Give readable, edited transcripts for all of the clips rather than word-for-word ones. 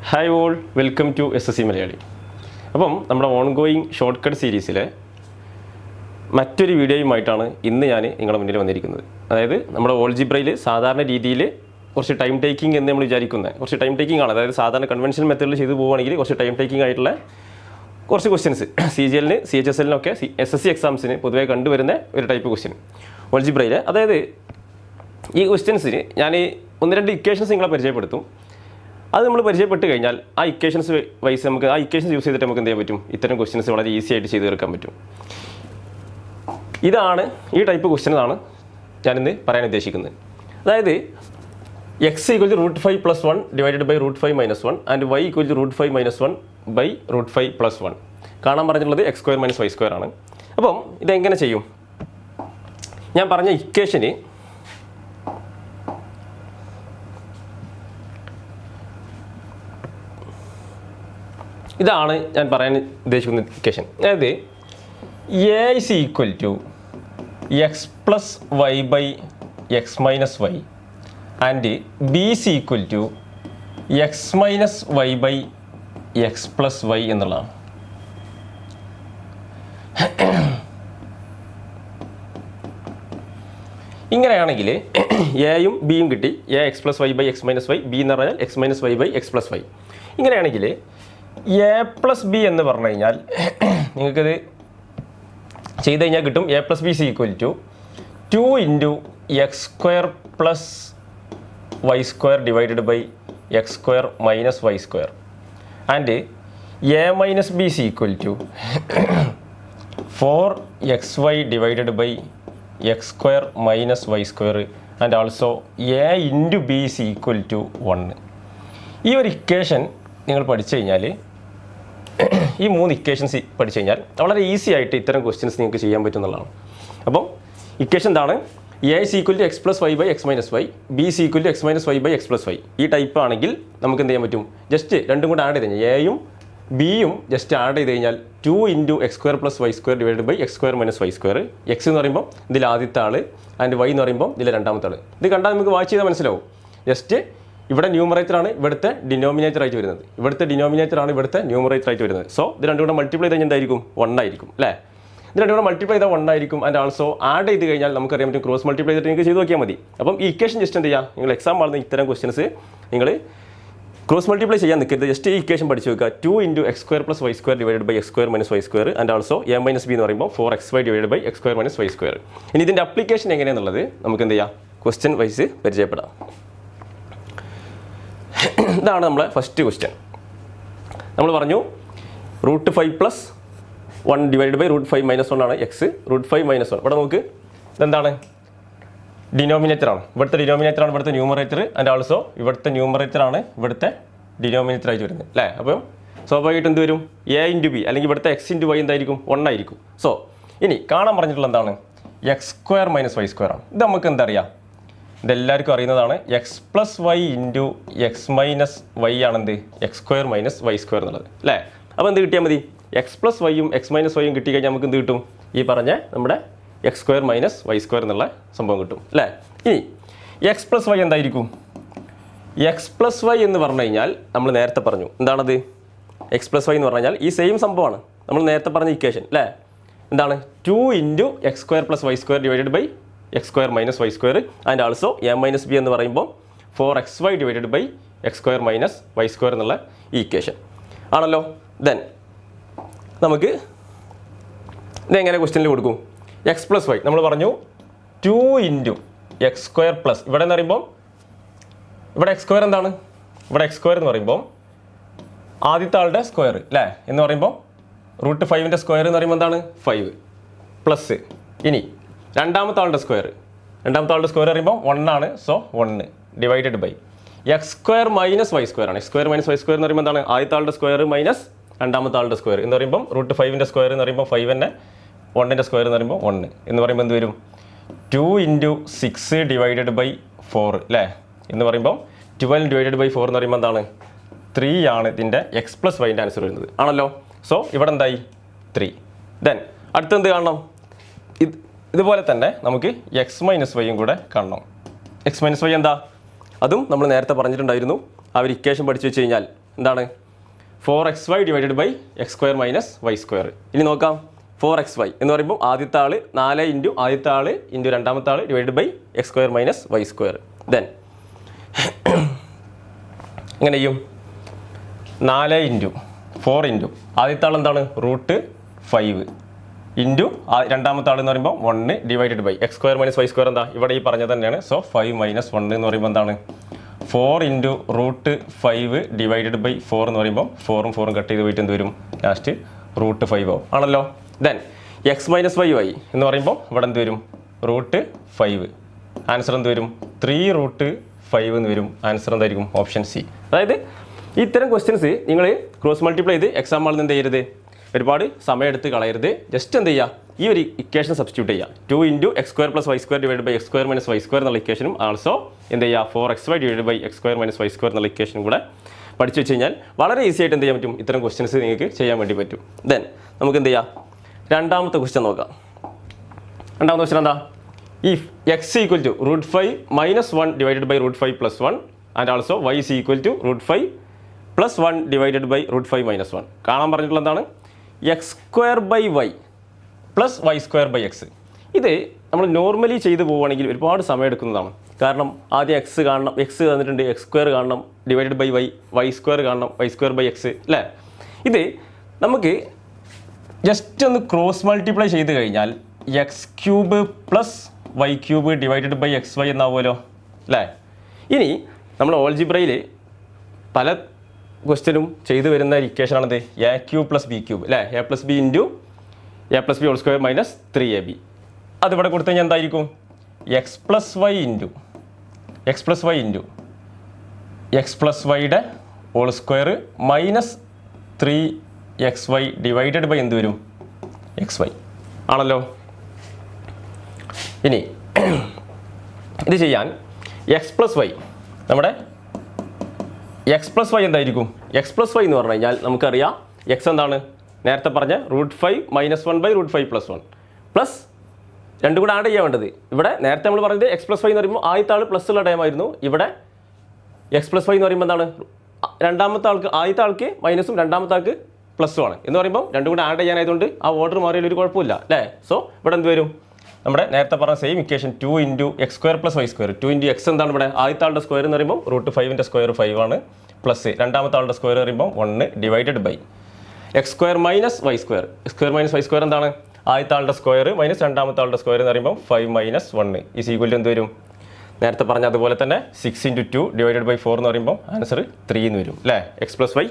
Hi all, welcome to SSC Malayali. അപ്പം നമ്മുടെ ongoing short cut സീരീസിലെ മറ്റൊരു വീഡിയോയുമായിട്ടാണ് ഇന്ന് ഞാൻ നിങ്ങളുടെ മുന്നിൽ വന്നിരിക്കുന്നത്. അതായത് നമ്മുടെ ഓൾജിബ്രയിൽ സാധാരണ രീതിയിൽ കുറച്ച് ടൈം ടേക്കിംഗ് എന്ന് നമ്മൾ വിചാരിക്കുന്നത് കുറച്ച് ടൈം ടേക്കിംഗ് ആണ്. അതായത് സാധാരണ കൺവെൻഷണൽ മെത്തേഡിൽ ചെയ്തു പോവുകയാണെങ്കിൽ കുറച്ച് ടൈം ടേക്കിംഗ് ആയിട്ടുള്ള കുറച്ച് ക്വസ്റ്റ്യൻസ് CGL, CHSL SSC എക്സാംസിന് പൊതുവെ കണ്ടുവരുന്ന ഒരു ടൈപ്പ് ക്വസ്റ്റ്യൻ ഓൾജിബ്രയിൽ. അതായത് ഈ ക്വസ്റ്റ്യൻസിന് ഞാൻ ഒന്ന് രണ്ട് ഇക്വേഷൻസ് നിങ്ങളെ പരിചയപ്പെടുത്തും. അത് നമ്മൾ പരിചയപ്പെട്ട് കഴിഞ്ഞാൽ ആ ഇക്വേഷൻസ് വൈസ് നമുക്ക് ആ ഇക്വേഷൻസ് യൂസ് ചെയ്തിട്ട് നമുക്ക് എന്ത് ചെയ്യാൻ പറ്റും, ഇത്തരം ക്വസ്റ്റ്യൻസ് വളരെ ഈസി ആയിട്ട് ചെയ്ത് തീർക്കാൻ പറ്റും. ഇതാണ് ഈ ടൈപ്പ് ക്വസ്റ്റ്യനാണ് ഞാനിന്ന് പറയാൻ ഉദ്ദേശിക്കുന്നത്. അതായത് x = √5 + 1 divided by √5 - 1 and y = √5 - 1 ബൈ √5 + 1. കാണാൻ പറഞ്ഞിട്ടുള്ളത് x² - y² ആണ്. അപ്പം ഇതെങ്ങനെ ചെയ്യും? ഞാൻ പറഞ്ഞ ഇക്വേഷന് ഇതാണ് ഞാൻ പറയാൻ ഉദ്ദേശിക്കുന്ന ഇക്വേഷൻ. അതായത് a is equal to x plus y by x minus y and b is equal to x minus y by x plus y എന്നുള്ളതാണ്. ഇങ്ങനെയാണെങ്കിൽ എയും ബിയും കിട്ടി. a x plus y by x minus y, b എന്ന് പറഞ്ഞാൽ x minus y by x plus y. ഇങ്ങനെയാണെങ്കിൽ a plus b എന്ന് പറഞ്ഞു കഴിഞ്ഞാൽ നിങ്ങൾക്കത് ചെയ്ത് കഴിഞ്ഞാൽ കിട്ടും a plus b is equal to 2 into x² plus y² divided by x² minus y² and a minus b is equal to 4xy divided by x² minus y² and also a into b is equal to 1. ഈ ഒരു equation നിങ്ങൾ പഠിച്ചു കഴിഞ്ഞാൽ, ഈ മൂന്ന് equations പഠിച്ചു കഴിഞ്ഞാൽ വളരെ ഈസി ആയിട്ട് ഇത്തരം ക്വസ്റ്റ്യൻസ് നിങ്ങൾക്ക് ചെയ്യാൻ പറ്റുന്നതാണ്. അപ്പം ഇക്വേഷൻ എന്താണ്? a is equal to x plus y by x minus y, b is equal to x minus y by x plus y. ഈ ടൈപ്പ് ആണെങ്കിൽ നമുക്ക് എന്ത് ചെയ്യാൻ പറ്റും? ജസ്റ്റ് രണ്ടും കൂടെ ആഡ് ചെയ്ത് കഴിഞ്ഞാൽ എയും ബിയും ജസ്റ്റ് ആഡ് ചെയ്ത് കഴിഞ്ഞാൽ 2 into x² plus y² divided by x² minus y². x എന്ന് പറയുമ്പോൾ ഇതിൽ ആദ്യത്തെ ആൾ ആൻഡ് y എന്ന് പറയുമ്പോൾ ഇതിൽ രണ്ടാമത്തെ ആൾ. ഇത് കണ്ടാൽ നമുക്ക് വായിച്ച് ചെയ്താൽ മനസ്സിലാവും. ജസ്റ്റ് ഇവിടെ ന്യൂമറേറ്ററാണ് ഇവിടുത്തെ ഡിനോമിനേറ്റർ ആയിട്ട് വരുന്നത്, ഇവിടുത്തെ ഡിനോമിനേറ്ററാണ് ഇവിടുത്തെ ന്യൂമറേറ്റർ ആയിട്ട് വരുന്നത്. സോ ഇത് രണ്ടും കൂടെ മൾട്ടിപ്ലൈ ചെയ്ത് എന്തായിരിക്കും? 1 ആയിരിക്കും അല്ലേ? ഇത് രണ്ടും കൂടെ മൾട്ടിപ്ലൈ ചെയ്താൽ 1 ആയിരിക്കും. ആൻഡ് ആൾസോ ആഡ് ചെയ്ത് കഴിഞ്ഞാൽ നമുക്കറിയാൻ പറ്റും ക്രോസ് മൾട്ടിപ്ലൈ ചെയ്തിട്ട് നിങ്ങൾക്ക് ചെയ്ത് നോക്കിയാൽ മതി. അപ്പം ഈ ഇക്വേഷൻ ജസ്റ്റ് എന്ത് ചെയ്യുക, നിങ്ങൾ എക്സാം ആണെന്ന് ഇത്തരം ക്വസ്റ്റ്യൻസ് നിങ്ങൾ ക്രോസ് മൾട്ടിപ്ലൈ ചെയ്യാൻ നിൽക്കരുത്. ജസ്റ്റ് ഈ ഇക്വേഷൻ പഠിച്ച് വെക്കുക. 2 into x² plus y² divided by x² minus y² and also a minus b എന്ന് പറയുമ്പോൾ 4xy divided by x² minus y². ഇനി ഇതിൻ്റെ അപ്ലിക്കേഷൻ എങ്ങനെയാണെന്നുള്ളത് നമുക്ക് എന്ത് ചെയ്യാം, ക്വസ്റ്റ്യൻ വൈസ് പരിചയപ്പെടാം. ഇതാണ് നമ്മളെ ഫസ്റ്റ് ക്വസ്റ്റ്യൻ. നമ്മൾ പറഞ്ഞു √5 + 1 ഡിവൈഡ് ബൈ √5 - 1 ആണ് x. √5 - 1 ഇവിടെ നോക്ക്, ഇതെന്താണ്? ഡിനോമിനേറ്ററാണ്. ഇവിടുത്തെ ഡിനോമിനേറ്ററാണ് ഇവിടുത്തെ ന്യൂമറേറ്റർ ആൻഡ് ആൾസോ ഇവിടുത്തെ ന്യൂമറേറ്ററാണ് ഇവിടുത്തെ ഡിനോമിനേറ്റർ ആയിട്ട് വരുന്നത് അല്ലേ? അപ്പം സ്വാഭാവികമായിട്ട് എന്ത് വരും? a into b അല്ലെങ്കിൽ ഇവിടുത്തെ x into y എന്തായിരിക്കും? 1 ആയിരിക്കും. സോ ഇനി കാണാൻ പറഞ്ഞിട്ടുള്ള എന്താണ്? x² minus y² ആണ്. ഇത് നമുക്ക് എന്താ അറിയാം? ഇതെല്ലാവർക്കും അറിയുന്നതാണ്. x plus y into x minus y ആണെന്ത്? x² minus y² എന്നുള്ളത് അല്ലേ? അപ്പോൾ എന്ത് കിട്ടിയാൽ മതി? x plus y-യും x minus y-യും കിട്ടിക്കഴിഞ്ഞാൽ നമുക്ക് എന്ത് കിട്ടും? ഈ പറഞ്ഞ നമ്മുടെ x² minus y² എന്നുള്ള സംഭവം കിട്ടും അല്ലേ? ഇനി x plus y എന്തായിരിക്കും? x plus y എന്ന് പറഞ്ഞു കഴിഞ്ഞാൽ നമ്മൾ നേരത്തെ പറഞ്ഞു എന്താണത്? x plus y എന്ന് പറഞ്ഞു കഴിഞ്ഞാൽ ഈ സെയിം സംഭവമാണ് നമ്മൾ നേരത്തെ പറഞ്ഞ ഇക്വേഷൻ അല്ലേ? എന്താണ്? 2 into x² plus y² divided by x² minus y² and also a minus b എന്ന് പറയുമ്പോൾ 4xy divided by x² minus y² എന്നുള്ള ഈ ഇക്വേഷൻ ആണല്ലോ. ദെൻ നമുക്ക് ഇതെങ്ങനെ ക്വസ്റ്റ്യനിൽ കൊടുക്കും? x plus y നമ്മൾ പറഞ്ഞു 2 into x² plus ഇവിടെ എന്ന് പറയുമ്പോൾ ഇവിടെ x² എന്താണ്? ഇവിടെ x² എന്ന് പറയുമ്പോൾ ആദ്യത്തെ ആളുടെ സ്ക്വയർ അല്ലേ എന്ന് പറയുമ്പോൾ √5ൻ്റെ സ്ക്വയർ എന്ന് പറയുമ്പോൾ എന്താണ്? 5 പ്ലസ് ഇനി രണ്ടാമത്തെ ആളുടെ സ്ക്വയർ പറയുമ്പോൾ 1 ആണ്. So 1 divided by x² minus y² ആണ്. x² minus y² എന്ന് പറയുമ്പോൾ എന്താണ്? ആദ്യത്തെ ആളുടെ സ്ക്വയർ മൈനസ് രണ്ടാമത്തെ ആളുടെ സ്ക്വയർ എന്ന് പറയുമ്പോൾ √5ൻ്റെ സ്ക്വയർ എന്ന് പറയുമ്പോൾ 5 തന്നെ, 1ൻ്റെ സ്ക്വയർ എന്ന് പറയുമ്പോൾ 1 എന്ന് പറയുമ്പോൾ എന്ത് വരും? 2 into 6 divided by 4 അല്ലേ എന്ന് പറയുമ്പോൾ 12 divided by 4 എന്ന് പറയുമ്പോൾ എന്താണ്? 3 ആണ് ഇതിൻ്റെ x plus y-ൻ്റെ ആൻസർ വരുന്നത് ആണല്ലോ. സോ ഇവിടെ എന്തായി? 3. ദെൻ അടുത്തെന്ത് കാണണം? ഇതുപോലെ തന്നെ നമുക്ക് x minus y-യും കൂടെ കാണണം. x minus y എന്താ? അതും നമ്മൾ നേരത്തെ പറഞ്ഞിട്ടുണ്ടായിരുന്നു. ആ ഒരു ഇക്വേഷൻ പഠിച്ചു വെച്ച് കഴിഞ്ഞാൽ എന്താണ് 4xy divided by x square minus y square. ഇനി നോക്കാം 4xy എന്ന് പറയുമ്പോൾ ആദ്യത്തെ ആൾ 4 ഇൻറ്റു ആദ്യത്തെ ആൾ ഇൻറ്റു രണ്ടാമത്തെ ആൾ divided by x square minus y square. Then എങ്ങനെ ചെയ്യും? 4 ഇൻറ്റു 4 ഇൻറ്റു ആദ്യത്തെ ആൾ എന്താണ് √5 ഇൻറ്റു രണ്ടാമത്തെ ആൾ എന്ന് പറയുമ്പോൾ 1 divided by x square minus y square എന്താ ഇവിടെ ഈ പറഞ്ഞത് തന്നെയാണ്. സോ 5 മൈനസ് 1 എന്ന് പറയുമ്പോൾ എന്താണ് 4 ഇൻറ്റു √5 ഡിവൈഡഡ് ബൈ 4 എന്ന് പറയുമ്പോൾ 4ഉം 4ഉം കട്ട് ചെയ്ത് പോയിട്ട് എന്ത് വരും? ലാസ്റ്റ് √5 ആവും ആണല്ലോ. Then x minus y y എന്ന് പറയുമ്പോൾ ഇവിടെ എന്ത് വരും? √5. ആൻസർ എന്ത് വരും? 3√5 എന്ന് വരും. ആൻസർ എന്തായിരിക്കും? Option C. അതായത് ഇത്തരം ക്വസ്റ്റ്യൻസ് നിങ്ങൾ ക്രോസ് മൾട്ടിപ്ലൈ ചെയ്ത് എക്സാം ഹാളിൽ നിന്ന് എന്ത് ചെയ്യരുത്? ഒരുപാട് സമയം എടുത്ത് കളയരുത്. ജസ്റ്റ് എന്ത് ചെയ്യുക? ഈ ഒരു ഇക്വേഷൻ സബ്സ്റ്റിറ്റ്യൂട്ട് ചെയ്യുക. 2 into x square plus y square divide by x square minus y square എന്നുള്ള ഇക്വേഷനും ആൾസോ എന്ത് ചെയ്യുക? 4xy divide by x square minus y square എന്നുള്ള ഇക്വേഷനും കൂടെ പഠിച്ചു വെച്ച് കഴിഞ്ഞാൽ വളരെ ഈസി ആയിട്ട് എന്ത് ചെയ്യാൻ പറ്റും? ഇത്തരം ക്വസ്റ്റ്യൻസ് നിങ്ങൾക്ക് ചെയ്യാൻ വേണ്ടി പറ്റും. ദെൻ നമുക്ക് എന്ത് ചെയ്യാം? രണ്ടാമത്തെ ക്വസ്റ്റ്യൻ നോക്കാം. രണ്ടാമത്തെ ക്വസ്റ്റ്യൻ എന്താ? If x equal to √5 minus 1 divided by √5 plus 1 and also y is equal to √5 plus 1 divided by √5 minus 1. കാണാൻ പറഞ്ഞിട്ടുള്ള എന്താണ്? X square by y plus y square by x. ഇത് നമ്മൾ നോർമലി ചെയ്തു പോവുകയാണെങ്കിൽ ഒരുപാട് സമയം എടുക്കുന്നതാണ്. കാരണം ആദ്യം എക്സ് കാണണം, എക്സ് തന്നിട്ടുണ്ട്, എക്സ് സ്ക്വയർ കാണണം, divided by y, y square കാണണം, വൈ സ്ക്വയർ ബൈ എക്സ് അല്ലേ? ഇത് നമുക്ക് ജസ്റ്റ് ഒന്ന് ക്രോസ് മൾട്ടിപ്ലൈ ചെയ്ത് കഴിഞ്ഞാൽ x cube plus y cube divided by x y എന്നാവുമല്ലോ അല്ലേ? ഇനി നമ്മൾ ഓൾജിബ്രയിൽ പല ക്വസ്റ്റ്യനും ചെയ്തു വരുന്ന ഒരു ഇക്വേഷനാണത് a cube plus b cube അല്ലേ? A plus b into a plus b whole square minus 3ab. അതിവിടെ കൊടുത്തു കഴിഞ്ഞാൽ എന്തായിരിക്കും? X plus y into x plus y into x plus വൈയുടെ whole square minus 3xy divided by എന്ത് വരും? X y ആണല്ലോ. ഇനി ഇത് ചെയ്യാൻ എക്സ് പ്ലസ് വൈ നമ്മുടെ എക്സ് പ്ലസ് വൈ എന്തായിരിക്കും? എക്സ് പ്ലസ് വൈ എന്ന് പറഞ്ഞു കഴിഞ്ഞാൽ നമുക്കറിയാം എക്സ് എന്താണ്? നേരത്തെ പറഞ്ഞ √5 മൈനസ് 1 ബൈ √5 പ്ലസ് 1 പ്ലസ് രണ്ടും കൂടെ ആഡ് ചെയ്യാൻ വേണ്ടത്. ഇവിടെ നേരത്തെ നമ്മൾ പറഞ്ഞത് എക്സ് പ്ലസ് വൈ എന്ന് പറയുമ്പോൾ ആദ്യത്തെ ആൾ പ്ലസ് ഉള്ള ടൈം ആയിരുന്നു. ഇവിടെ എക്സ് പ്ലസ് വൈ എന്ന് പറയുമ്പോൾ എന്താണ്? രണ്ടാമത്തെ ആൾക്ക് ആദ്യത്തെ ആൾക്ക് മൈനസും രണ്ടാമത്തെ ആൾക്ക് പ്ലസും ആണ് എന്ന് പറയുമ്പോൾ രണ്ടും കൂടെ ആഡ് ചെയ്യാനായതുകൊണ്ട് ആ ഓർഡർ മാറിയാൽ ഒരു കുഴപ്പമില്ല അല്ലേ? സോ ഇവിടെ എന്ത് വരും? നമ്മുടെ നേരത്തെ പറഞ്ഞ same equation 2 into x square plus y square. 2 into x എന്താണ് ഇവിടെ? ആദ്യത്തെ ആളുടെ സ്ക്വയർ എന്ന് പറയുമ്പോൾ √5ൻ്റെ സ്ക്വയർ 5 ആണ് പ്ലസ് രണ്ടാമത്തെ ആളുടെ സ്ക്വയർ പറയുമ്പോൾ 1 divided by x square minus y square. X square minus y square എന്താണ്? ആദ്യത്തെ ആളുടെ സ്ക്വയർ മൈനസ് രണ്ടാമത്തെ ആളുടെ സ്ക്വയർ എന്ന് പറയുമ്പോൾ 5 മൈനസ് 1 ഈസ് ഈക്വൽ ടു എന്ത് വരും? നേരത്തെ പറഞ്ഞ അതുപോലെ തന്നെ 6 ഇൻറ്റു 2 ഡിവൈഡഡ് ബൈ 4 എന്ന് പറയുമ്പോൾ ആൻസർ 3 എന്ന് വരും അല്ലേ? എക്സ് പ്ലസ് വൈ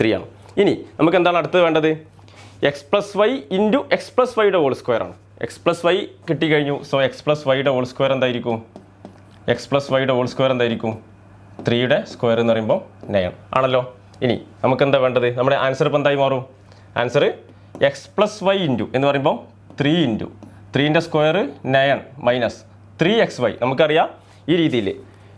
3 ആണ്. ഇനി നമുക്ക് എന്താണ് അടുത്തത് വേണ്ടത്? X plus y into x plus വൈയുടെ ഹോൾ സ്ക്വയർ ആണ്. എക്സ് പ്ലസ് വൈ കിട്ടിക്കഴിഞ്ഞു. സോ എക്സ് പ്ലസ് വൈയുടെ ഹോൾ സ്ക്വയർ എന്തായിരിക്കും? എക്സ് പ്ലസ് വൈയുടെ ഹോൾ സ്ക്വയർ എന്തായിരിക്കും? 3യുടെ സ്ക്വയർ എന്ന് പറയുമ്പോൾ 9 ആണല്ലോ. ഇനി നമുക്ക് എന്താ വേണ്ടത്? നമ്മുടെ ആൻസർ ഇപ്പോൾ എന്തായി മാറും? Answer x plus y into എന്ന് പറയുമ്പോൾ 3 ഇൻറ്റു 3ൻ്റെ സ്ക്വയർ 9 മൈനസ് 3xy. നമുക്കറിയാം ഈ രീതിയിൽ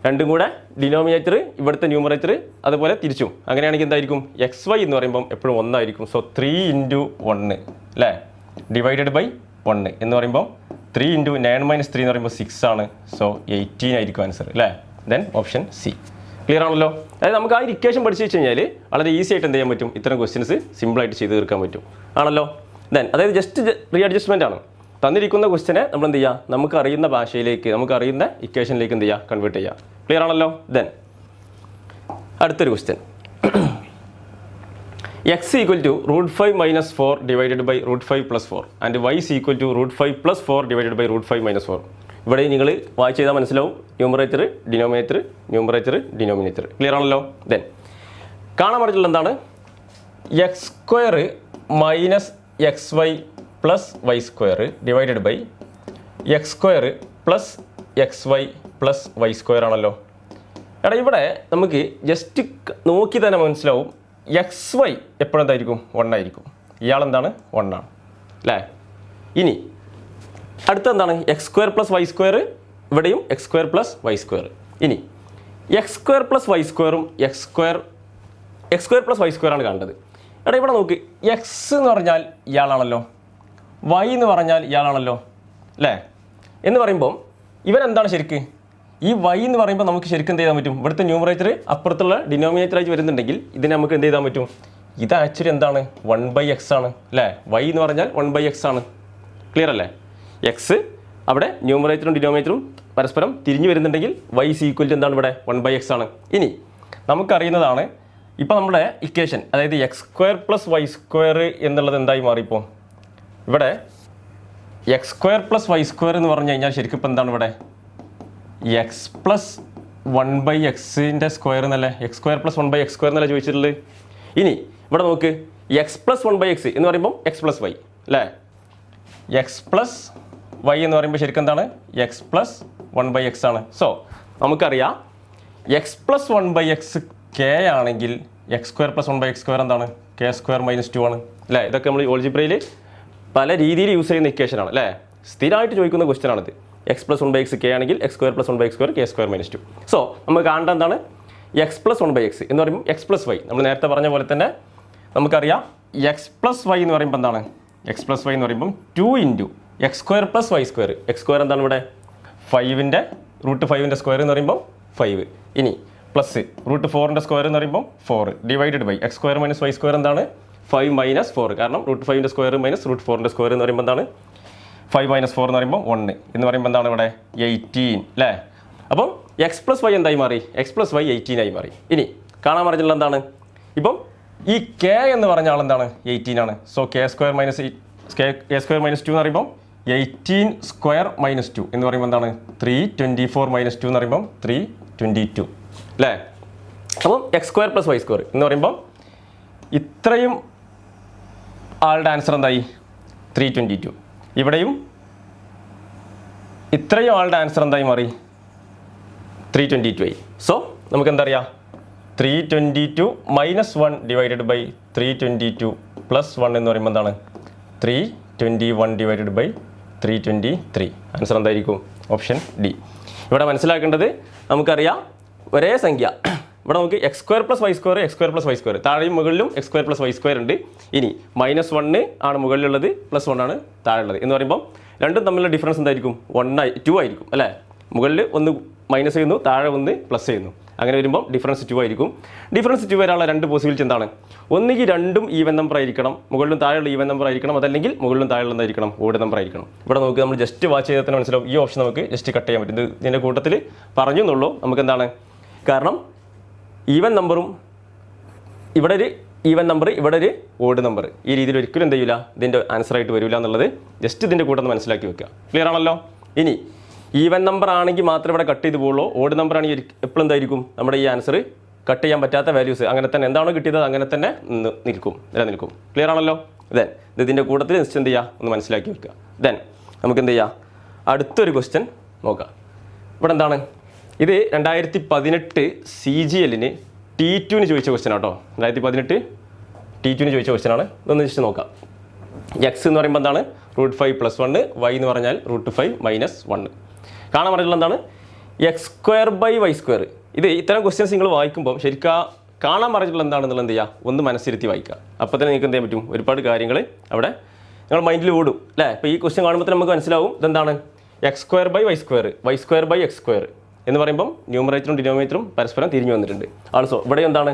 രണ്ടും കൂടെ ഡിനോമിനേറ്റർ ഇവിടുത്തെ ന്യൂമറേറ്റർ അതുപോലെ തിരിച്ചും അങ്ങനെയാണെങ്കിൽ എന്തായിരിക്കും? xy എന്ന് പറയുമ്പോൾ എപ്പോഴും 1 ആയിരിക്കും. സോ 3 ഇൻറ്റു 1 അല്ലേ ഡിവൈഡഡ് ബൈ 1 എന്ന് പറയുമ്പോൾ 3 ഇൻറ്റു 9 മൈനസ് 3 എന്ന് പറയുമ്പോൾ 6 ആണ്. സോ 18 ആയിരിക്കും ആൻസർ അല്ലേ? Then option C. ക്ലിയർ ആണല്ലോ. അതായത് നമുക്ക് ആ ഒരു ഇക്വേഷൻ പഠിച്ചു വെച്ച് കഴിഞ്ഞാൽ വളരെ ഈസി ആയിട്ട് എന്ത് ചെയ്യാൻ പറ്റും? ഇത്തരം ക്വസ്റ്റ്യൻസ് സിമ്പിളായിട്ട് ചെയ്ത് തീർക്കാൻ പറ്റും ആണല്ലോ. ദെൻ അതായത് ജസ്റ്റ് റീ അഡ്ജസ്റ്റ്മെൻ്റ് ആണ്. തന്നിരിക്കുന്ന ക്വസ്റ്റ്യനെ നമ്മൾ എന്ത് ചെയ്യുക? നമുക്ക് അറിയുന്ന ഭാഷയിലേക്ക് നമുക്ക് അറിയുന്ന ഇക്വേഷനിലേക്ക് എന്ത് ചെയ്യുക? കൺവേർട്ട് ചെയ്യുക. ക്ലിയർ ആണല്ലോ. ദെൻ അടുത്തൊരു question x equal to √5 minus 4 divided by √5 plus 4 and y is equal to √5 plus 4 divided by √5 minus 4. ഇവിടെ നിങ്ങൾ വായിച്ച് ചെയ്താൽ മനസ്സിലാവും numerator denominator numerator denominator. Clear ആണല്ലോ. ദെൻ കാണാൻ പറഞ്ഞിട്ടുള്ള എന്താണ്? X square minus xy plus y square divided by x square plus xy plus y square ആണല്ലോ. എടാ ഇവിടെ നമുക്ക് ജസ്റ്റ് നോക്കി തന്നെ മനസ്സിലാവും xy എപ്പോഴെന്തായിരിക്കും? 1 ആയിരിക്കും. ഇയാളെന്താണ്? 1 ആണ് അല്ലേ? ഇനി അടുത്ത എന്താണ്? X square plus y square. ഇവിടെയും x square plus y square. ഇനി എക്സ് സ്ക്വയർ പ്ലസ് വൈ സ്ക്വയറും x square plus y square ആണ് കാണേണ്ടത്. എടാ ഇവിടെ നോക്ക്, എക്സ് എന്ന് പറഞ്ഞാൽ ഇയാളാണല്ലോ, വൈ എന്ന് പറഞ്ഞാൽ ഇയാളാണല്ലോ അല്ലേ? എന്ന് പറയുമ്പം ഇവരെന്താണ് ശരിക്ക്? ഈ y എന്ന് പറയുമ്പോൾ നമുക്ക് ശരിക്കും എന്ത് ചെയ്യാൻ പറ്റും? ഇവിടുത്തെ ന്യൂമറേറ്റർ അപ്പുറത്തുള്ള ഡിനോമിനേറ്ററായിട്ട് വരുന്നുണ്ടെങ്കിൽ ഇതിനെ നമുക്ക് എന്ത് ചെയ്താൻ പറ്റും? ഇത് ആക്ച്വലി എന്താണ്? 1/x ആണ് അല്ലേ? y എന്ന് പറഞ്ഞാൽ 1/x ആണ്. ക്ലിയർ അല്ലേ? എക്സ് അവിടെ ന്യൂമറേറ്ററും ഡിനോമിനേറ്ററും പരസ്പരം തിരിഞ്ഞു വരുന്നുണ്ടെങ്കിൽ y is equal to എന്താണ് ഇവിടെ? 1/x ആണ്. ഇനി നമുക്കറിയുന്നതാണ് ഇപ്പോൾ നമ്മുടെ ഇക്വേഷൻ, അതായത് x² + y² എന്നുള്ളത് എന്തായി മാറിപ്പോൾ? ഇവിടെ x² + y² എന്ന് പറഞ്ഞു കഴിഞ്ഞാൽ ശരിക്കും ഇപ്പം എന്താണ് ഇവിടെ? x + 1/x-ൻ്റെ സ്ക്വയർ എന്നല്ലേ? x² + 1/x² എന്നല്ലേ ചോദിച്ചിട്ടുള്ളത്? ഇനി ഇവിടെ നോക്ക്, x + 1/x എന്ന് പറയുമ്പോൾ x + y അല്ലേ? x + y എന്ന് പറയുമ്പോൾ ശരിക്കും എന്താണ്? x + 1/x ആണ്. സോ നമുക്കറിയാം x + 1/x k ആണെങ്കിൽ x² + 1/x² എന്താണ്? k² - 2 ആണ് അല്ലേ? ഇതൊക്കെ നമ്മൾ ഓൾജിബ്രയിൽ പല രീതിയിൽ യൂസ് ചെയ്യുന്ന ഇക്വേഷനാണ് അല്ലേ? സ്ഥിരമായിട്ട് ചോദിക്കുന്ന ക്വസ്റ്റ്യൻ ആണിത്. x + 1/x k ആണെങ്കിൽ x² + 1/x² k² - 2. സോ നമുക്ക് കാണേണ്ട എന്താണ്? x + 1/x എന്ന് പറയുമ്പോൾ x + y. നമ്മൾ നേരത്തെ പറഞ്ഞ പോലെ തന്നെ നമുക്കറിയാം x + y എന്ന് പറയുമ്പോൾ എന്താണ്? x + y എന്ന് പറയുമ്പോൾ 2 × x² + y². x² എന്താണ് ഇവിടെ? 5ൻ്റെ √5ൻ്റെ സ്ക്വയർ എന്ന് പറയുമ്പോൾ 5. ഇനി പ്ലസ് √4ൻ്റെ സ്ക്വയർ എന്ന് പറയുമ്പോൾ 4 ഡിവൈഡഡ് ബൈ x² - y² എന്താണ്? 5 - 4. കാരണം √5ൻ്റെ സ്ക്വയർ മൈനസ് √4ൻ്റെ സ്ക്വയർ എന്ന് പറയുമ്പോൾ എന്താണ്? 5 - 4 എന്ന് പറയുമ്പോൾ 1 എന്ന് പറയുമ്പോൾ എന്താണ് ഇവിടെ? 18 അല്ലേ? അപ്പം x + y എന്തായി മാറി? x + y 18 ആയി മാറി. ഇനി കാണാൻ പറഞ്ഞിട്ടുള്ള എന്താണ്? ഇപ്പം ഈ k എന്ന് പറഞ്ഞ ആൾ എന്താണ്? 18 ആണ്. സോ k² - 2 എന്ന് പറയുമ്പോൾ 18² - 2 എന്ന് പറയുമ്പോൾ എന്താണ്? 324 - 2 എന്ന് പറയുമ്പോൾ 322 അല്ലേ? അപ്പം x² + y² എന്ന് പറയുമ്പോൾ ഇത്രയും ആളുടെ ആൻസർ എന്തായി? 322. ഇവിടെയും ഇത്രയും ആളുടെ ആൻസർ എന്തായി മാറി? 322 ആയി. സോ നമുക്ക് എന്താ അറിയാം? 322 - 1 ഡിവൈഡഡ് ബൈ 322 + 1 എന്ന് പറയുമ്പോൾ എന്താണ്? 321 ഡിവൈഡഡ് ബൈ 323. ആൻസർ എന്തായിരിക്കും? Option D. ഇവിടെ മനസ്സിലാക്കേണ്ടത് നമുക്കറിയാം ഒരേ സംഖ്യ. ഇവിടെ നമുക്ക് x² + y² x² + y² താഴെയും മുകളിലും x² + y² ഉണ്ട്. ഇനി -1 ആണ് മുകളിലുള്ളത്, +1 ആണ് താഴെയുള്ളത് എന്ന് പറയുമ്പോൾ രണ്ടും തമ്മിലുള്ള ഡിഫറൻസ് എന്തായിരിക്കും? 2 ആയിരിക്കും അല്ലേ? മുകളിൽ ഒന്ന് മൈനസ് ചെയ്യുന്നു, താഴെ ഒന്ന് പ്ലസ് ചെയ്യുന്നു. അങ്ങനെ വരുമ്പോൾ ഡിഫറൻസ് 2 ആയിരിക്കും. ഡിഫറൻസ് 2 വരാനുള്ള രണ്ട് പോസിബിലിറ്റി എന്താണ്? ഒന്നുകിൽ രണ്ടും ഈവൻ നമ്പർ ആയിരിക്കണം, മുകളിലും താഴെയുള്ള ഈവൻ നമ്പർ ആയിരിക്കണം, അതല്ലെങ്കിൽ മുകളിലും താഴെയുള്ള എന്തായിരിക്കണം? ഓഡ് നമ്പർ ആയിരിക്കണം. ഇവിടെ നമുക്ക് നമ്മൾ ജസ്റ്റ് വാച്ച് ചെയ്താൽ തന്നെ മനസ്സിലാവും ഈ ഓപ്ഷൻ നമുക്ക് ജസ്റ്റ് കട്ട് ചെയ്യാൻ പറ്റും. ഇതിൻ്റെ കൂട്ടത്തിൽ പറഞ്ഞു എന്നുള്ളൂ. നമുക്ക് എന്താണ്? കാരണം ഈവൻ നമ്പറും ഇവിടെ ഒരു ഈവൻ നമ്പർ, ഇവിടെ ഒരു ഓഡ് നമ്പർ, ഈ രീതിയിൽ ഒരിക്കലും എന്ത് ചെയ്യില്ല? ഇതിൻ്റെ ആൻസർ ആയിട്ട് വരില്ല എന്നുള്ളത് ജസ്റ്റ് ഇതിൻ്റെ കൂട്ടം മനസ്സിലാക്കി വെക്കുക. ക്ലിയർ ആണല്ലോ? ഇനി ഈവൻ നമ്പർ ആണെങ്കിൽ മാത്രമേ ഇവിടെ കട്ട് ചെയ്ത് പോകുള്ളൂ. ഓഡ് നമ്പർ ആണെങ്കിൽ എപ്പോഴും എന്തായിരിക്കും? നമ്മുടെ ഈ ആൻസർ കട്ട് ചെയ്യാൻ പറ്റാത്ത വാല്യൂസ് അങ്ങനെ തന്നെ എന്താണോ കിട്ടിയത് അങ്ങനെ തന്നെ നിലനിൽക്കും. ക്ലിയർ ആണല്ലോ? ദെൻ ഇതിൻ്റെ കൂട്ടത്തിൽ ജസ്റ്റ് എന്ത് ചെയ്യുക? ഒന്ന് മനസ്സിലാക്കി വെക്കുക. ദെൻ നമുക്ക് എന്ത് ചെയ്യുക? അടുത്തൊരു ക്വസ്റ്റ്യൻ നോക്കാം. ഇവിടെ എന്താണ്? ഇത് 2018 CGL-ന് T2-ന് ചോദിച്ച ക്വസ്റ്റ്യൻ ആട്ടോ. 2018 T2-ന് ചോദിച്ച ക്വസ്റ്റ്യൻ ആണ്. ഇതൊന്ന് ജസ്റ്റ് നോക്കാം. x എന്ന് പറയുമ്പോൾ എന്താണ്? √5 + 1, y എന്ന് പറഞ്ഞാൽ √5 - 1. കാണാൻ പറഞ്ഞിട്ടുള്ള എന്താണ്? x² / y². ഇത് ഇത്തരം ക്വസ്റ്റ്യൻസ് നിങ്ങൾ വായിക്കുമ്പോൾ ശരിക്കും കാണാൻ പറഞ്ഞിട്ടുള്ള എന്താണെന്നുള്ളത് എന്ത് ചെയ്യുക? ഒന്ന് മനസ്സിരുത്തി വായിക്കുക. അപ്പോൾ തന്നെ നിങ്ങൾക്ക് എന്ത് ചെയ്യാൻ പറ്റും? ഒരുപാട് കാര്യങ്ങൾ അവിടെ നിങ്ങൾ മൈൻഡിൽ ഓടും അല്ലേ? ഇപ്പോൾ ഈ ക്വസ്റ്റ്യൻ കാണുമ്പോൾ തന്നെ നമുക്ക് മനസ്സിലാവും ഇതെന്താണ്? x² / y², y² / x² എന്ന് പറയുമ്പം ന്യൂമറേറ്ററും ഡിനോമിനേറ്ററും പരസ്പരം തിരിഞ്ഞു വന്നിട്ടുണ്ട്. ആൾസോ ഇവിടെ എന്താണ്?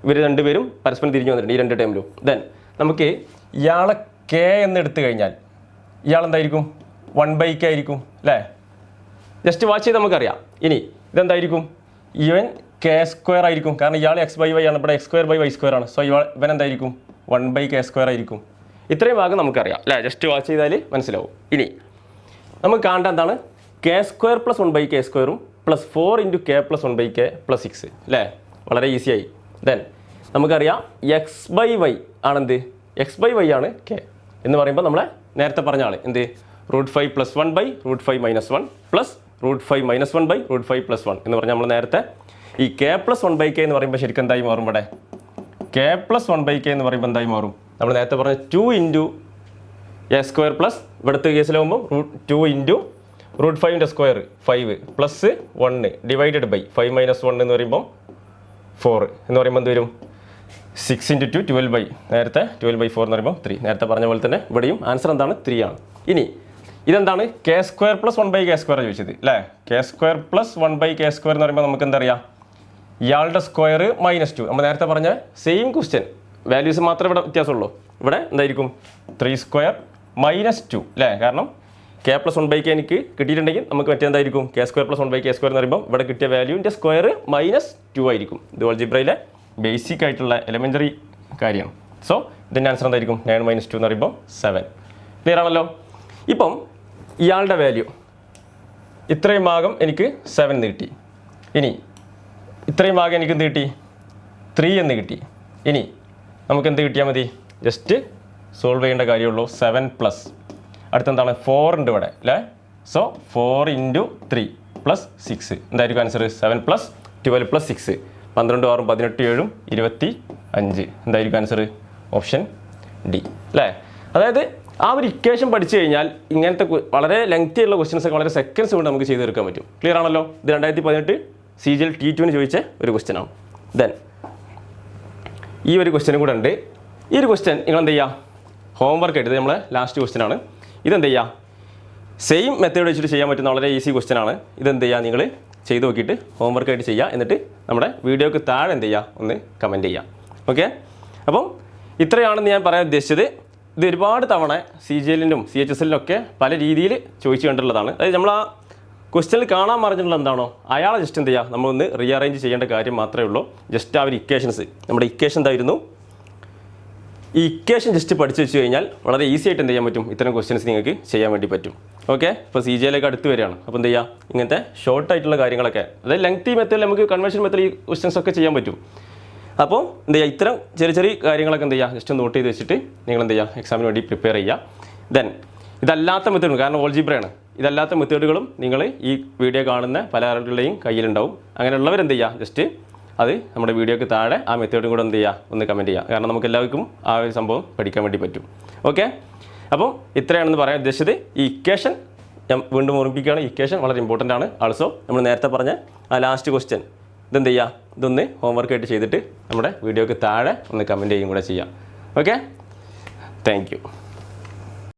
ഇവർ രണ്ടുപേരും പരസ്പരം തിരിഞ്ഞു വന്നിട്ടുണ്ട് ഈ രണ്ട് ടൈമിലും. ദെൻ നമുക്ക് ഇയാളെ k എന്ന് എടുത്തു കഴിഞ്ഞാൽ ഇയാളെന്തായിരിക്കും? 1/k ആയിരിക്കും അല്ലേ? ജസ്റ്റ് വാച്ച് ചെയ്ത് നമുക്കറിയാം. ഇനി ഇതെന്തായിരിക്കും? ഇവൻ k² ആയിരിക്കും. കാരണം ഇയാൾ x/y ആണ്, ഇവിടെ x² / y² ആണ്. സോ ഇവൻ എന്തായിരിക്കും? 1/k² ആയിരിക്കും. ഇത്രയും ഭാഗം നമുക്കറിയാം അല്ലേ? ജസ്റ്റ് വാച്ച് ചെയ്താൽ മനസ്സിലാവും. ഇനി നമുക്ക് കാണേണ്ട എന്താണ്? k² + 1/k² +4 × k + 1/k + 6 അല്ലേ? വളരെ ഈസിയായി. ദെൻ നമുക്കറിയാം x/y ആണെന്ത്? x/y ആണ് k എന്ന് പറയുമ്പോൾ നമ്മളെ നേരത്തെ പറഞ്ഞ ആൾ എന്ത്? √5 + 1/√5 - 1 +√5 - 1/√5 + 1 എന്ന് പറഞ്ഞാൽ നമ്മൾ നേരത്തെ ഈ k + 1/k എന്ന് പറയുമ്പോൾ ശരിക്കും എന്തായി മാറും? ഇവിടെ k + 1/k എന്ന് പറയുമ്പോൾ എന്തായി മാറും? നമ്മൾ നേരത്തെ പറഞ്ഞ 2 × a² ഇവിടുത്തെ കേസിലാകുമ്പോൾ 2 × √5ൻ്റെ സ്ക്വയർ 5 + 1 ഡിവൈഡഡ് ബൈ 5 - 1 എന്ന് പറയുമ്പോൾ 4 എന്ന് പറയുമ്പോൾ എന്ത് വരും? 6 × 2 12/, നേരത്തെ 12/4 എന്ന് പറയുമ്പോൾ 3. നേരത്തെ പറഞ്ഞ പോലെ തന്നെ ഇവിടെയും ആൻസർ എന്താണ്? 3 ആണ്. ഇനി ഇതെന്താണ് കെ സ്ക്വയർ പ്ലസ് 1/k² ചോദിച്ചത് അല്ലേ. കെ സ്ക്വയർ പ്ലസ് 1/k² എന്ന് പറയുമ്പോൾ നമുക്ക് എന്താ അറിയാം, ഇയാളുടെ സ്ക്വയർ -2. നമ്മൾ നേരത്തെ പറഞ്ഞ സെയിം ക്വസ്റ്റ്യൻ, വാല്യൂസ് മാത്രമേ ഇവിടെ വ്യത്യാസമുള്ളൂ. ഇവിടെ എന്തായിരിക്കും 3² -2 അല്ലേ. കാരണം കെ പ്ലസ് 1/k എനിക്ക് കിട്ടിയിട്ടുണ്ടെങ്കിൽ നമുക്ക് മറ്റെന്തായിരിക്കും കെ² പ്ലസ് 1/k² എന്ന് പറയുമ്പോൾ ഇവിടെ കിട്ടിയ വാല്യൂവിൻ്റെ സ്ക്വയർ -2 ആയിരിക്കും. ഇത് ഓൾജിബ്രയിലെ ബേസിക് ആയിട്ടുള്ള എലിമെൻ്ററി കാര്യമാണ്. സോ ഇതിൻ്റെ ആൻസർ എന്തായിരിക്കും 9 - 2 എന്ന് പറയുമ്പോൾ 7. ക്ലിയർ ആണല്ലോ. ഇപ്പം ഇയാളുടെ വാല്യൂ ഇത്രയും ഭാഗം എനിക്ക് 7 എന്ന് കിട്ടി. ഇനി ഇത്രയും ഭാഗം എനിക്ക് എന്ത് കിട്ടി, 3 എന്ന് കിട്ടി. ഇനി നമുക്ക് എന്ത് കിട്ടിയാൽ മതി, ജസ്റ്റ് സോൾവ് ചെയ്യേണ്ട കാര്യമുള്ളൂ. 7 പ്ലസ് അടുത്തെന്താണ് 4 ഉണ്ട് ഇവിടെ അല്ലേ. സോ 4 × 3 + 6 എന്തായിരിക്കും ആൻസർ 7 + 12 + 6 12 6 18 7 25 എന്തായിരിക്കും ആൻസർ ഓപ്ഷൻ ഡി അല്ലേ. അതായത് ആ ഒരു ഇക്വേഷൻ പഠിച്ചു കഴിഞ്ഞാൽ ഇങ്ങനത്തെ വളരെ ലെങ്തി ആയിട്ടുള്ള ക്വസ്റ്റ്യൻസ് ഒക്കെ വളരെ സെക്കൻഡ്സ് കൊണ്ട് നമുക്ക് ചെയ്ത് തീർക്കാൻ പറ്റും. ക്ലിയർ ആണല്ലോ. ഇത് 2018 CGL T2 ചോദിച്ച ഒരു ക്വസ്റ്റ്യൻ ആണ്. ദെൻ ഈ ഒരു ക്വസ്റ്റ്യനും കൂടെ ഉണ്ട്. ഈ ഒരു ക്വസ്റ്റ്യൻ നിങ്ങൾ എന്ത് ചെയ്യുക, ഹോംവർക്ക് ആയിട്ട്, ഇത് നമ്മളെ ലാസ്റ്റ് ക്വസ്റ്റ്യൻ ആണ്. ഇതെന്ത് ചെയ്യുക, സെയിം മെത്തേഡ് വെച്ചിട്ട് ചെയ്യാൻ പറ്റുന്ന വളരെ ഈസി ക്വസ്റ്റ്യൻ ആണ്. ഇതെന്ത് ചെയ്യുക, നിങ്ങൾ ചെയ്ത് നോക്കിയിട്ട് ഹോംവർക്ക് ആയിട്ട് ചെയ്യുക. എന്നിട്ട് നമ്മുടെ വീഡിയോക്ക് താഴെ എന്ത് ചെയ്യുക, ഒന്ന് കമൻറ്റ് ചെയ്യുക. ഓക്കെ. അപ്പം ഇത്രയാണെന്ന് ഞാൻ പറയാൻ ഉദ്ദേശിച്ചത്. ഇത് ഒരുപാട് തവണ CGL-നും CHS-ലും ഒക്കെ പല രീതിയിൽ ചോദിച്ചു കണ്ടിട്ടുള്ളതാണ്. അതായത് നമ്മൾ ആ ക്വസ്റ്റ്യനിൽ കാണാൻ പറഞ്ഞിട്ടുള്ള എന്താണോ അയാളെ ജസ്റ്റ് എന്ത് ചെയ്യുക, നമ്മളൊന്ന് റീഅറേഞ്ച് ചെയ്യേണ്ട കാര്യം മാത്രമേ ഉള്ളൂ. ജസ്റ്റ് ആ ഒരു ഇക്വേഷൻസ്, നമ്മുടെ ഇക്വേഷൻ എന്തായിരുന്നു, ഈ ഇക്വേഷൻ ജസ്റ്റ് പഠിച്ചു വെച്ച് കഴിഞ്ഞാൽ വളരെ ഈസി ആയിട്ട് എന്ത് ചെയ്യാൻ പറ്റും, ഇത്തരം ക്വസ്റ്റ്യൻസ് നിങ്ങൾക്ക് ചെയ്യാൻ വേണ്ടി പറ്റും. ഓക്കെ. ഇപ്പോൾ CGL-ലേക്ക് അടുത്ത് വരികയാണ്. അപ്പോൾ എന്ത് ചെയ്യുക, ഇങ്ങനത്തെ ഷോർട്ട് ആയിട്ടുള്ള കാര്യങ്ങളൊക്കെ, അതായത് ലെങ്തി മെത്തേഡിൽ നമുക്ക് കൺവെൻഷൻ മെത്തേഡ് ഈ ക്വസ്റ്റ്യൻസ് ഒക്കെ ചെയ്യാൻ പറ്റും. അപ്പോൾ എന്ത് ചെയ്യുക, ഇത്തരം ചെറിയ ചെറിയ കാര്യങ്ങളൊക്കെ എന്ത് ചെയ്യുക, ജസ്റ്റ് നോട്ട് ചെയ്ത് വെച്ചിട്ട് നിങ്ങൾ എന്ത് ചെയ്യുക, എക്സാമിന് വേണ്ടി പ്രിപ്പയർ ചെയ്യുക. ദെൻ ഇതല്ലാത്ത മെത്തേഡ്, കാരണം ഓൾജിബ്രയാണ്, ഇതല്ലാത്ത മെത്തേഡുകളും നിങ്ങൾ ഈ വീഡിയോ കാണുന്ന പല ആളുകളുടെയും കയ്യിലുണ്ടാവും. അങ്ങനെയുള്ളവർ എന്ത് ചെയ്യുക, ജസ്റ്റ് അത് നമ്മുടെ വീഡിയോക്ക് താഴെ ആ മെത്തേഡും കൂടെ എന്ത് ചെയ്യുക, ഒന്ന് കമൻറ്റ് ചെയ്യുക. കാരണം നമുക്ക് എല്ലാവർക്കും ആ ഒരു സംഭവം പഠിക്കാൻ വേണ്ടി പറ്റും. ഓക്കെ. അപ്പം ഇത്രയാണെന്ന് പറയാൻ ഉദ്ദേശിച്ചത്. ഈ ഇക്വേഷൻ ഞാൻ വീണ്ടും ഓർമ്മിപ്പിക്കുകയാണ്, ഇക്വേഷൻ വളരെ ഇമ്പോർട്ടൻ്റ് ആണ്. ആൾസോ നമ്മൾ നേരത്തെ പറഞ്ഞ ആ ലാസ്റ്റ് ക്വസ്റ്റ്യൻ ഇതെന്ത് ചെയ്യുക, ഇതൊന്ന് ഹോംവർക്ക് ആയിട്ട് ചെയ്തിട്ട് നമ്മുടെ വീഡിയോക്ക് താഴെ ഒന്ന് കമൻറ്റ് ചെയ്യും കൂടെ ചെയ്യാം. ഓക്കെ. Thank you.